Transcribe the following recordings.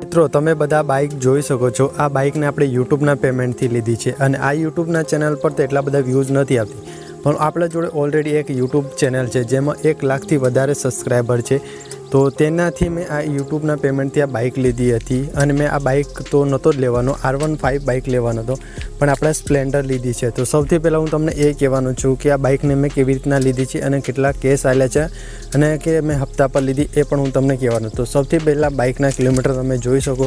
મિત્રો તમે બધા બાઇક જોઈ શકો છો। આ બાઇકને આપણે યુટ્યુબના પેમેન્ટથી લીધી છે અને આ યુટ્યુબના ચેનલ પર તો એટલા બધા વ્યૂઝ નથી આવતી, પણ આપણા જોડે ઓલરેડી એક યુટ્યુબ ચેનલ છે જેમાં 1 લાખથી વધારે સબસ્ક્રાઈબર છે। તો તેનાથી મેં આ યુટ્યુબના પેમેન્ટથી આ બાઇક લીધી હતી અને મેં આ બાઇક તો નહોતો જ લેવાનો, R15 બાઇક લેવાનો હતો, પણ આપણે સ્પ્લેન્ડર લીધી છે। તો સૌથી પહેલાં હું તમને એ કહેવાનો છું કે આ બાઇકને મેં કેવી રીતના લીધી છે અને કેટલા કેસ આવેલા છે અને કે મેં હપ્તા પર લીધી એ પણ હું તમને કહેવાનું। તો સૌથી પહેલાં બાઇકના કિલોમીટર તમે જોઈ શકો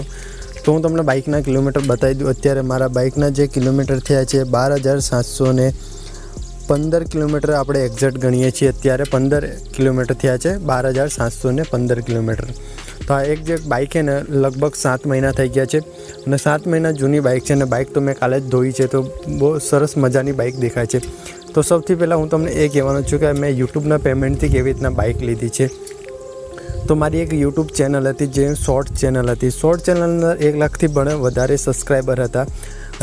તો હું તમને બાઇકના કિલોમીટર બતાવી દઉં। અત્યારે મારા બાઇકના જે કિલોમીટર થયા છે 12,715 કિલોમીટર આપણે એક્ઝેક્ટ ગણીએ છીએ। અત્યારે 15 કિલોમીટર થયા છે, 12,715 કિલોમીટર। તો આ એક જે બાઇક છે ને લગભગ 7 મહિના થઈ ગયા છે અને 7 મહિના જૂની બાઇક છે અને બાઇક તો મેં કાલે જ ધોઈ છે, તો બહુ સરસ મજાની બાઇક દેખાય છે। તો સૌથી પહેલાં હું તમને એ કહેવાનું છું કે મેં યુટ્યુબના પેમેન્ટથી કેવી રીતના બાઇક લીધી છે। તો મારી એક યુટ્યુબ ચેનલ હતી જે શોર્ટ ચેનલ હતી। શોર્ટ ચેનલની અંદર 1 લાખથી પણ વધારે સબસ્ક્રાઈબર હતા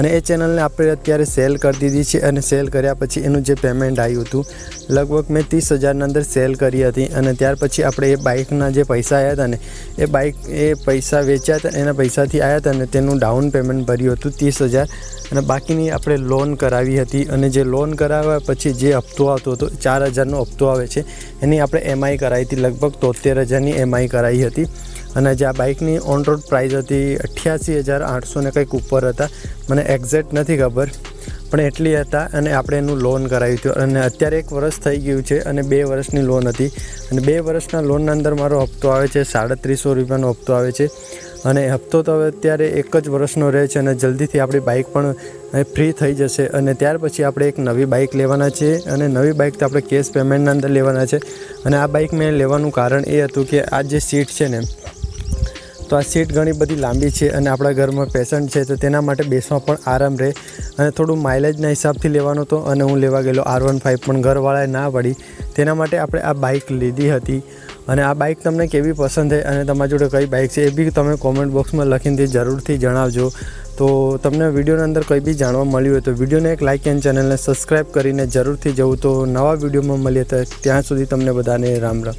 અને એ ચેનલને આપણે અત્યારે સેલ કરી દીધી છે અને સેલ કર્યા પછી એનું જે પેમેન્ટ આવ્યું હતું લગભગ મેં 30,000ની અંદર સેલ કરી હતી અને ત્યાર પછી આપણે એ બાઇકના જે પૈસા આવ્યા હતા ને એ પૈસા વેચ્યા હતા, એના પૈસાથી આવ્યા હતા અને તેનું ડાઉન પેમેન્ટ ભર્યું હતું 30,000 અને બાકીની આપણે લોન કરાવી હતી અને જે લોન કરાવ્યા પછી જે હપ્તો આવતો હતો 4,000નો હપ્તો આવે છે એની આપણે એમઆઈ કરાવી હતી, લગભગ 73,000ની એમઆઈ કરાવી હતી અને જે આ બાઇકની ઓન રોડ પ્રાઇસ હતી 88,800 ને કંઈક ઉપર હતા, મને એક્ઝેક્ટ નથી ખબર પણ એટલી હતા અને આપણે એનું લોન કરાવ્યું હતું અને અત્યારે 1 વર્ષ થઈ ગયું છે અને 2 વર્ષની લોન હતી અને 2 વર્ષના લોનના અંદર મારો હપ્તો આવે છે 350 રૂપિયાનો હપ્તો આવે છે અને હપ્તો તો હવે અત્યારે 1 જ વર્ષનો રહે છે અને જલ્દીથી આપણી બાઇક પણ ફ્રી થઈ જશે અને ત્યાર પછી આપણે એક નવી બાઇક લેવાના છે અને નવી બાઇક તો આપણે કેશ પેમેન્ટના અંદર લેવાના છે। અને આ બાઇક મેં લેવાનું કારણ એ હતું કે આ જે સીટ છે ને તો આ સીટ ઘણી બધી લાંબી છે અને આપણા ઘરમાં પેશન્ટ છે તો તેના માટે બેસવા પણ આરામ રહે અને થોડું માઇલેજના હિસાબથી લેવાનું હતો અને હું લેવા ગયેલો R15 પણ ઘરવાળાએ ના પડી, તેના માટે આપણે આ બાઇક લીધી હતી। અને આ બાઇક તમને કેવી પસંદ થઈ અને તમારી જોડે કઈ બાઇક છે એ બી તમે કોમેન્ટ બોક્સમાં લખીને જરૂરથી જણાવજો। તો તમને વિડીયોની અંદર કંઈ બી જાણવા મળ્યું હોય તો વિડીયોને એક લાઇક અને ચેનલને સબસ્ક્રાઈબ કરીને જરૂરથી જવું। તો નવા વિડીયોમાં મળીએ તો ત્યાં સુધી તમને બધાને રામ રામ।